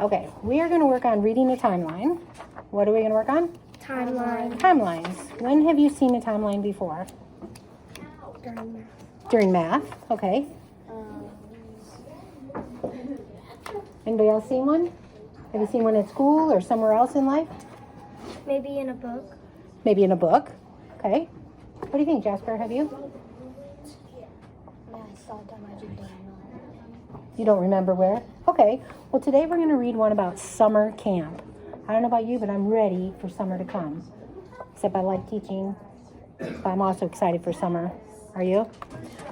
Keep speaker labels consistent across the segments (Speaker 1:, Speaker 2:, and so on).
Speaker 1: Okay, we are going to work on reading the timeline. What are we going to work on?
Speaker 2: Timeline.
Speaker 1: Timelines. When have you seen a timeline before? During math. Okay. Anybody else seen one? Have you seen one at school or somewhere else in life?
Speaker 2: Maybe in a book.
Speaker 1: Maybe in a book. Okay. What do you think, Jasper? Have you?
Speaker 2: Yeah, I saw it on my video.
Speaker 1: You don't remember where? Okay. Well, today we're going to read one about summer camp. I don't know about you, but I'm ready for summer to come. Except I like teaching, but I'm also excited for summer. Are you?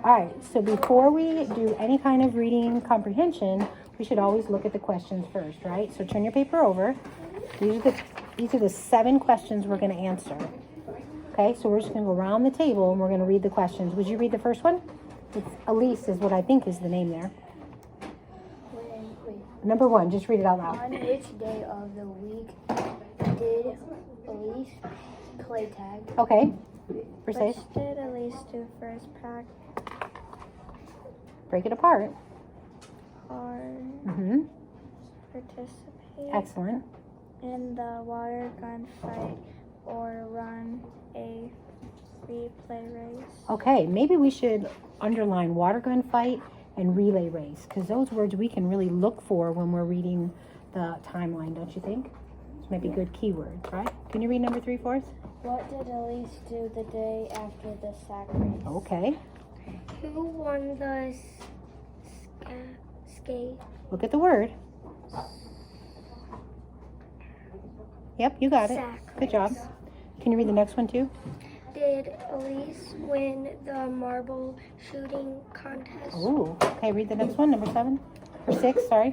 Speaker 1: All right. So before we do any kind of reading comprehension, we should always look at the questions first, right? So turn your paper over. These are the 7 questions we're going to answer. Okay, so we're just going to go around the table and we're going to read the questions. Would you read the first one? It's Elise is what I think is the name there.
Speaker 2: Wait.
Speaker 1: Number 1, just read it out loud.
Speaker 2: On which day of the week did Elise play tag?
Speaker 1: Okay. Versace,
Speaker 2: Which did Elise do first
Speaker 1: break it apart.
Speaker 2: participate
Speaker 1: Excellent.
Speaker 2: in the water gun fight or run a replay race?
Speaker 1: Okay, maybe we should underline water gun fight and relay race because those words we can really look for when we're reading the timeline, don't you think? Those might be good keywords, right? Can you read number 3 for us?
Speaker 2: What did Elise do the day after the sack race?
Speaker 1: Okay.
Speaker 2: Who won the skate?
Speaker 1: Look at the word. Yep, you got it.
Speaker 2: Sack
Speaker 1: Good job. Can you read the next one too?
Speaker 2: Did Elise win the marble shooting contest?
Speaker 1: Oh, okay, read the next one, number 7. Or 6, sorry.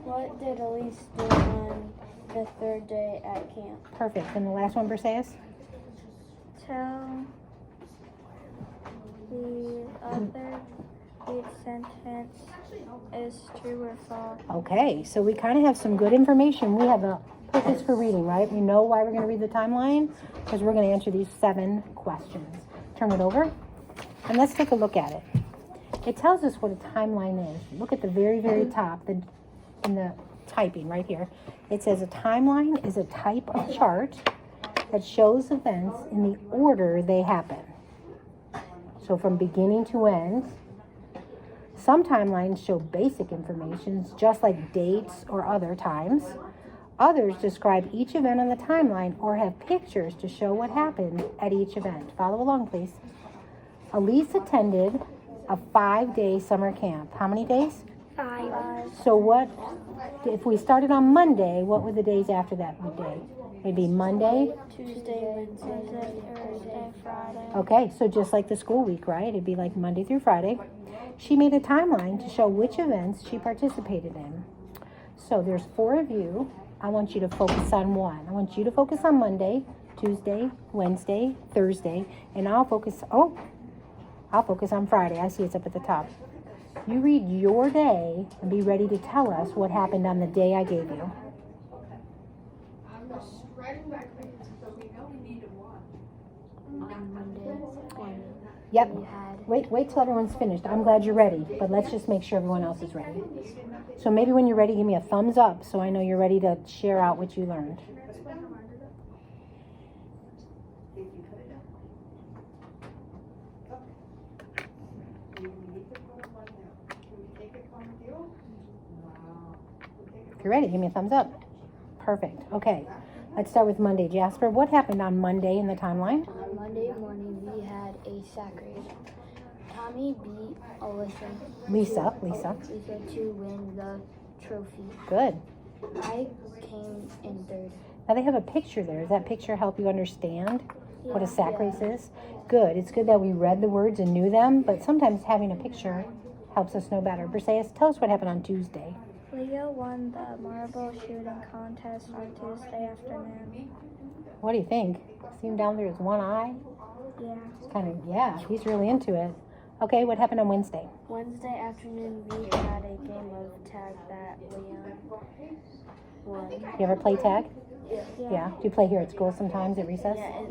Speaker 2: What did Elise do on the 3rd day at camp?
Speaker 1: Perfect. And the last one, Berseus?
Speaker 2: Tell the other each sentence is true or false.
Speaker 1: Okay, so we kind of have some good information. We have a purpose for reading, right? We know why we're going to read the timeline because we're going to answer these 7 questions. Turn it over and let's take a look at it. It tells us what a timeline is. Look at the very, very top, in the typing right here. It says a timeline is a type of chart that shows events in the order they happen. So from beginning to end. Some timelines show basic information, just like dates or other times. Others describe each event on the timeline or have pictures to show what happened at each event. Follow along, please. Elise attended a 5-day summer camp. How many days?
Speaker 2: 5.
Speaker 1: So what, if we started on Monday, what would the days after that be? It'd be Monday.
Speaker 2: Tuesday, Wednesday, Thursday, Friday.
Speaker 1: Okay, so just like the school week, right? It'd be like Monday through Friday. She made a timeline to show which events she participated in. So there's 4 of you. I want you to focus on one. I want you to focus on Monday, Tuesday, Wednesday, Thursday, and I'll focus on Friday. I see it's up at the top. You read your day and be ready to tell us what happened on the day I gave you.
Speaker 2: On Monday,
Speaker 1: Yep.
Speaker 2: we had
Speaker 1: Wait till everyone's finished. I'm glad you're ready, but let's just make sure everyone else is ready. So maybe when you're ready, give me a thumbs up so I know you're ready to share out what you learned. If you're ready, give me a thumbs up. Perfect. Okay. Let's start with Monday. Jasper, what happened on Monday in the timeline?
Speaker 2: On Monday morning, we had a sack race. Tommy beat
Speaker 1: Lisa.
Speaker 2: to win the trophy.
Speaker 1: Good.
Speaker 2: I came in 3rd.
Speaker 1: Now they have a picture there. Does that picture help you understand what a sack
Speaker 2: Yeah.
Speaker 1: race is? Good. It's good that we read the words and knew them, but sometimes having a picture helps us know better. Berseus, tell us what happened on Tuesday.
Speaker 2: Leo won the marble shooting contest on Tuesday afternoon.
Speaker 1: What do you think? See him down there with one eye?
Speaker 2: Yeah.
Speaker 1: It's kind of, yeah, he's really into it. Okay, what happened on Wednesday?
Speaker 2: Wednesday afternoon, we had a game of tag that Leon won.
Speaker 1: You ever play tag?
Speaker 2: Yeah.
Speaker 1: Yeah. Do you play here at school sometimes at recess?
Speaker 2: Yeah.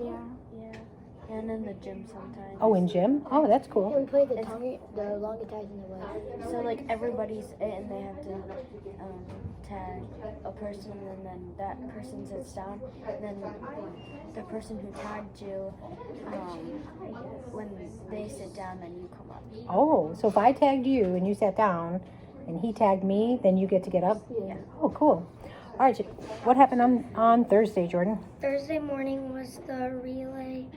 Speaker 2: And in the gym sometimes.
Speaker 1: Oh, in gym? Oh, that's
Speaker 3: Yeah,
Speaker 1: cool.
Speaker 3: we play the longer tags in the woods.
Speaker 2: So like everybody's and they have to tag a person, and then that person sits down, and then the person who tagged you, when they sit down, then you come up.
Speaker 1: Oh, so if I tagged you and you sat down and he tagged me, then you get to get up?
Speaker 3: Yeah.
Speaker 1: Oh, cool. All right, what happened on Thursday, Jordan?
Speaker 4: Thursday morning was the relay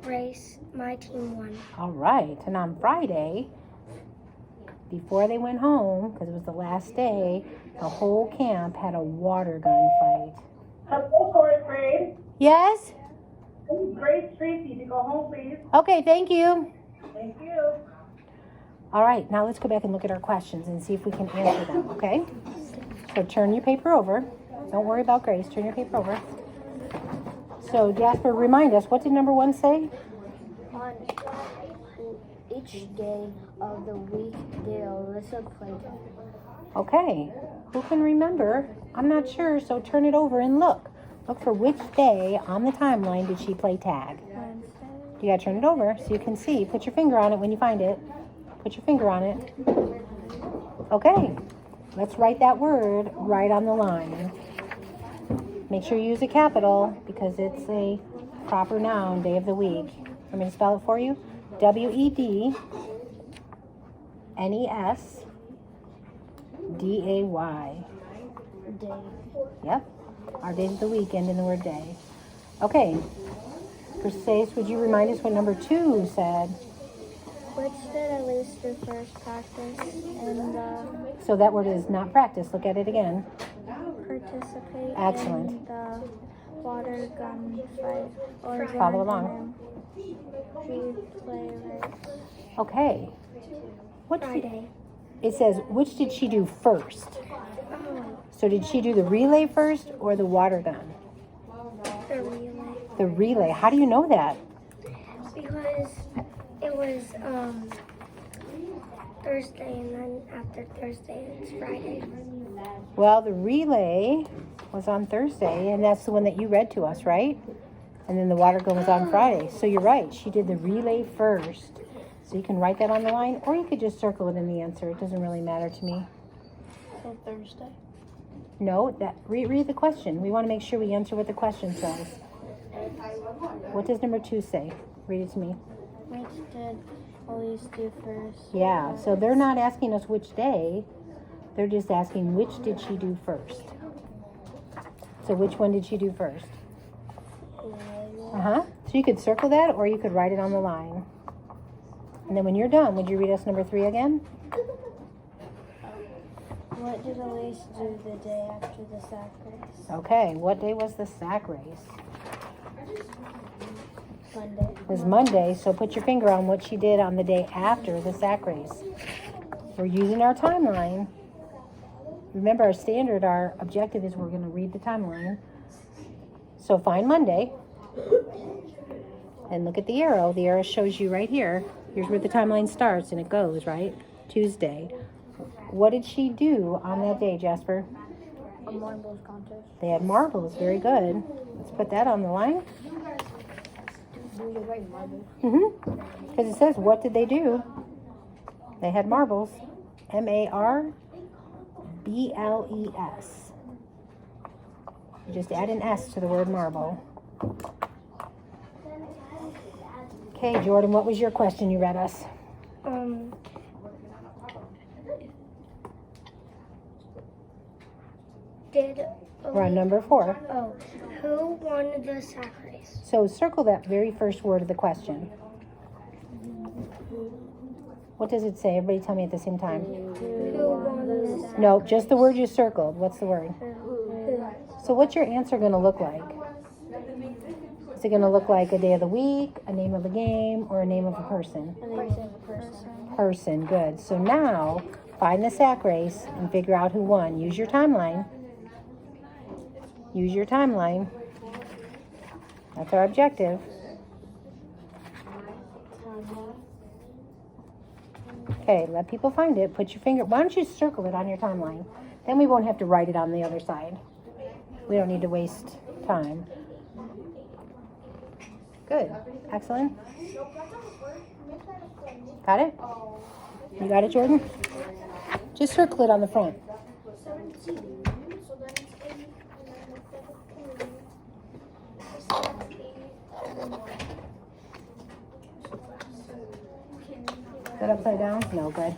Speaker 4: race. My team won.
Speaker 1: All right, and on Friday, before they went home, because it was the last day, the whole camp had a water gun fight.
Speaker 5: Hello, fourth grade.
Speaker 1: Yes?
Speaker 5: Grace Tracy, to go home, please.
Speaker 1: Okay, thank you.
Speaker 5: Thank you.
Speaker 1: All right, now let's go back and look at our questions and see if we can answer them, okay? So turn your paper over. Don't worry about Grace. Turn your paper over. So, Jasper, remind us, what did number 1 say?
Speaker 3: On each day of the week, did Alyssa play tag?
Speaker 1: Okay, who can remember? I'm not sure, so turn it over and look. Look for which day on the timeline did she play tag.
Speaker 2: Wednesday.
Speaker 1: You gotta turn it over so you can see. Put your finger on it when you find it. Put your finger on it. Okay, let's write that word right on the line. Make sure you use a capital because it's a proper noun, day of the week. I'm going to spell it for you. WEDNESDAY.
Speaker 3: Day.
Speaker 1: Yep. Our days of the week end in the word day. Okay. Perseus, would you remind us what number 2 said?
Speaker 2: Which did Elise do first? Practice and
Speaker 1: So that word is not practice. Look at it again.
Speaker 2: participate
Speaker 1: Excellent.
Speaker 2: in the water gun fight or
Speaker 1: Follow
Speaker 2: run
Speaker 1: along.
Speaker 2: in a relay race.
Speaker 1: Okay. What did,
Speaker 4: Friday.
Speaker 1: it says, which did she do first?
Speaker 4: Oh,
Speaker 1: So did she do the relay first or the water gun?
Speaker 4: the relay.
Speaker 1: The relay. How do you know that?
Speaker 4: Because it was Thursday, and then after Thursday, it's Friday.
Speaker 1: Well, the relay was on Thursday, and that's the one that you read to us, right? And then the water gun was on Friday. So you're right. She did the relay first. So you can write that on the line, or you could just circle it in the answer. It doesn't really matter to me.
Speaker 2: So Thursday.
Speaker 1: No, read the question. We want to make sure we answer what the question says. What does number 2 say? Read it to me.
Speaker 2: Which did Elise do first?
Speaker 1: Yeah, so they're not asking us which day. They're just asking which did she do first. So which one did she do first? Uh-huh. So you could circle that or you could write it on the line. And then when you're done, would you read us number 3 again?
Speaker 2: What did Elise do the day after the sack race?
Speaker 1: Okay, what day was the sack race?
Speaker 2: Monday.
Speaker 1: It was Monday, so put your finger on what she did on the day after the sack race. We're using our timeline. Remember our objective is we're going to read the timeline. So find Monday and look at the arrow. The arrow shows you right here. Here's where the timeline starts and it goes, right? Tuesday. What did she do on that day, Jasper?
Speaker 3: A marbles contest.
Speaker 1: They had marbles. Very good. Let's put that on the line.
Speaker 3: Do you write marbles?
Speaker 1: Because it says, what did they do? They had marbles. MARBLES. You just add an S to the word marble. Okay, Jordan, what was your question you read us? We're on number 4.
Speaker 4: Oh, who won the sack race?
Speaker 1: So circle that very first word of the question. What does it say? Everybody tell me at the same time.
Speaker 4: Who won the sack?
Speaker 1: No, just the word you circled. What's the word?
Speaker 4: Who?
Speaker 1: So what's your answer going to look like? Is it going to look like a day of the week, a name of a game, or a name of a person? Person, good. So now, find the sack race and figure out who won. Use your timeline. Use your timeline. That's our objective. Okay, let people find it. Put your finger. Why don't you circle it on your timeline? Then we won't have to write it on the other side. We don't need to waste time. Good. Excellent. Got it? You got it, Jordan? Just circle it on the front. Is that upside down? No, good.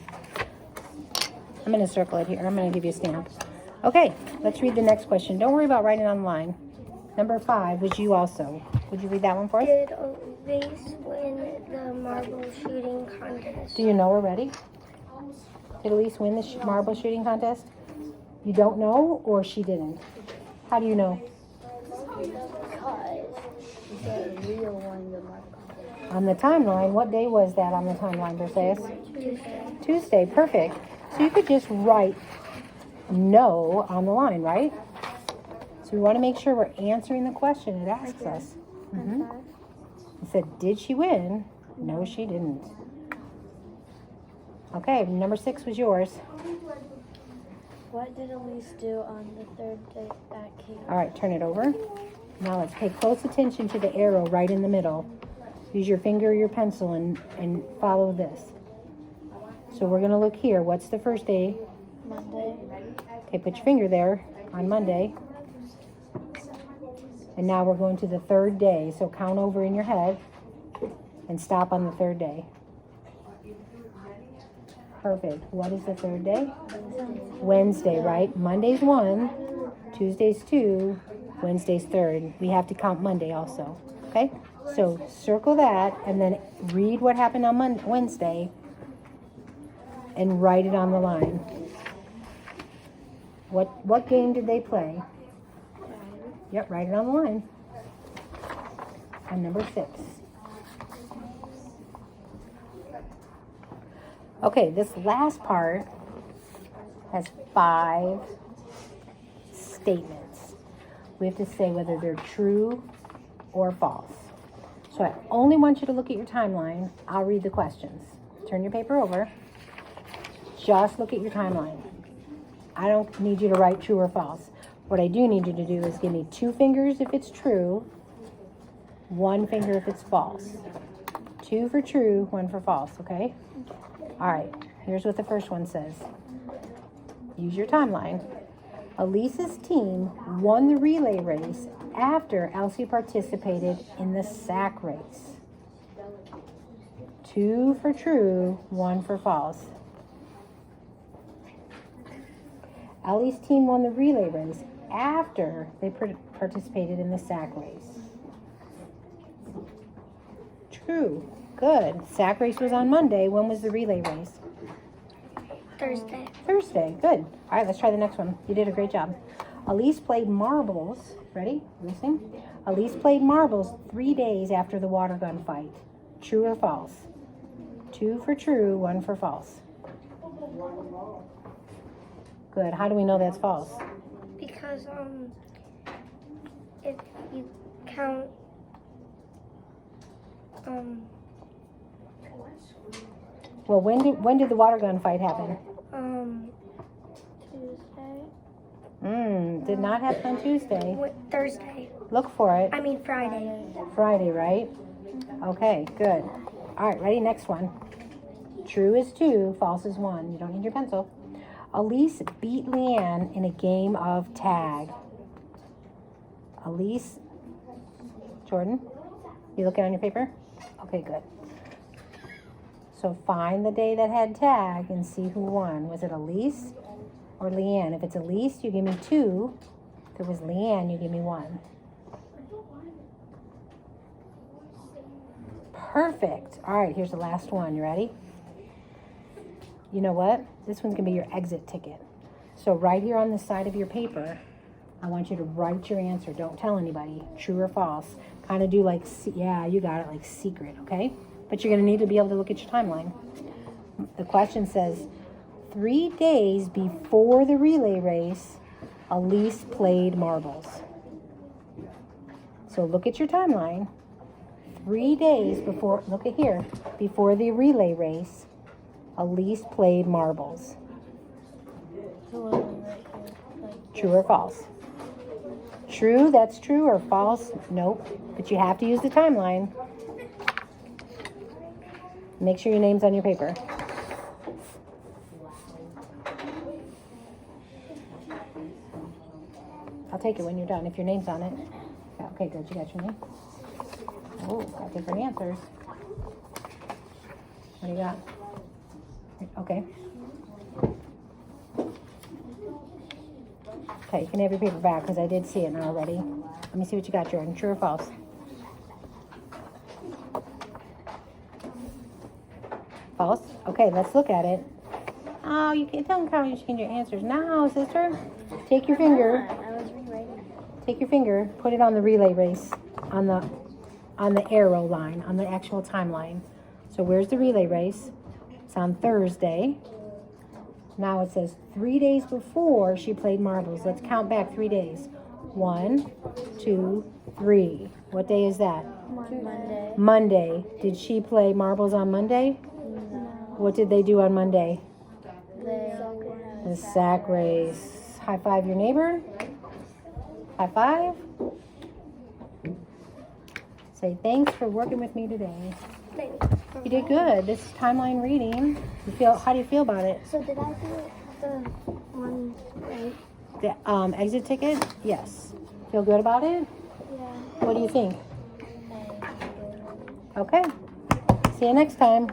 Speaker 1: I'm going to circle it here. I'm going to give you a stamp. Okay, let's read the next question. Don't worry about writing it on the line. Number 5 was you also. Would you read that one for us?
Speaker 4: Did Elise win the marble shooting contest?
Speaker 1: Do you know already? Did Elise win the marble shooting contest? You don't know, or she didn't? How do you know?
Speaker 3: Because the real one, the marble.
Speaker 1: On the timeline, what day was that on the timeline, Berseus? Tuesday, perfect. So you could just write no on the line, right? So we want to make sure we're answering the question it asks us. It said, did she win? No, she didn't. Okay, number 6 was yours.
Speaker 2: What did Elise do on the third day at camp?
Speaker 1: All right, turn it over. Now let's pay close attention to the arrow right in the middle. Use your finger or your pencil and follow this. So we're going to look here. What's the first day?
Speaker 2: Monday.
Speaker 1: Okay, put your finger there on Monday. And now we're going to the third day. So count over in your head and stop on the third day. Perfect. What is the third day? Wednesday, right? Monday's 1, Tuesday's 2, Wednesday's 3rd. We have to count Monday also. Okay? So circle that and then read what happened on Wednesday and write it on the line. What game did they play? Yep, write it on the line. And number 6. Okay, this last part has 5 statements. We have to say whether they're true or false. So I only want you to look at your timeline. I'll read the questions. Turn your paper over. Just look at your timeline. I don't need you to write true or false. What I do need you to do is give me 2 fingers if it's true, 1 finger if it's false. 2 for true, 1 for false, okay? All right, here's what the first one says. Use your timeline. Elise's team won the relay race after Elsie participated in the sack race. 2 for true, 1 for false. Ellie's team won the relay race after they participated in the sack race. True. Good. Sack race was on Monday. When was the relay race?
Speaker 4: Thursday.
Speaker 1: Thursday. Good. All right, let's try the next one. You did a great job. Elise played marbles. Ready? Listening. Elise played marbles 3 days after the water gun fight. True or false? 2 for true, 1 for false. Good. How do we know that's false?
Speaker 4: Because if you count
Speaker 1: Well, when did the water gun fight happen?
Speaker 2: Tuesday.
Speaker 1: Did not happen on Tuesday.
Speaker 4: Thursday.
Speaker 1: Look for it.
Speaker 4: I mean Friday.
Speaker 1: Friday, right? Okay, good. All right, ready? Next one. True is 2, false is 1. You don't need your pencil. Elise beat Leanne in a game of tag. Elise, Jordan, you looking on your paper? Okay, good. So find the day that had tag and see who won. Was it Elise or Leanne? If it's Elise, you give me 2. If it was Leanne, you give me 1. Perfect. All right, here's the last one. You ready? You know what? This one's going to be your exit ticket. So right here on the side of your paper, I want you to write your answer. Don't tell anybody, true or false. Kind of do like, yeah, you got it, like secret, okay? But you're going to need to be able to look at your timeline. The question says, 3 days before the relay race, Elise played marbles. So look at your timeline. 3 days before, look at here, before the relay race, Elise played marbles.
Speaker 2: So what do we write here? Like,
Speaker 1: True or false? True, that's true, or false? Nope. But you have to use the timeline. Make sure your name's on your paper. I'll take it when you're done, if your name's on it. Yeah, okay, good, you got your name. Oh, got different answers. What do you got? Okay. Okay, you can have your paper back, because I did see it now already. Let me see what you got, Jordan. True or false? False? Okay, let's look at it. Oh, you can't tell them how you change your answers now, sister. Take your finger.
Speaker 2: I was rewriting.
Speaker 1: Take your finger. Put it on the relay race, on the arrow line, on the actual timeline. So where's the relay race? It's on Thursday. Now it says 3 days before she played marbles. Let's count back 3 days. 1, 2, 3. What day is that?
Speaker 2: Monday.
Speaker 1: Monday. Did she play marbles on Monday? What did they do on Monday? The sack race. High five your neighbor. High five. Say thanks for working with me today. You did good. This is timeline reading. How do you feel about it?
Speaker 3: So did I do the one right?
Speaker 1: The exit ticket? Yes. Feel good about it?
Speaker 3: Yeah.
Speaker 1: What do you think? Okay. See you next time.